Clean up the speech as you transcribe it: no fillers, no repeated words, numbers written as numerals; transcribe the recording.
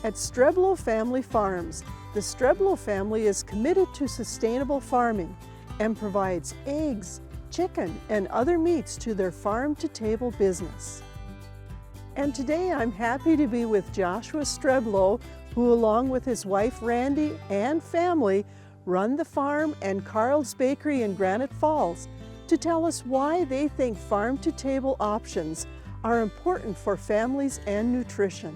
At Streblow Family Farms, the Streblow family is committed to sustainable farming and provides eggs, chicken, and other meats to their farm-to-table business. And today I'm happy to be with Joshua Streblow, who along with his wife Randy and family run the farm and Carl's Bakery in Granite Falls, to tell us why they think farm-to-table options are important for families and nutrition.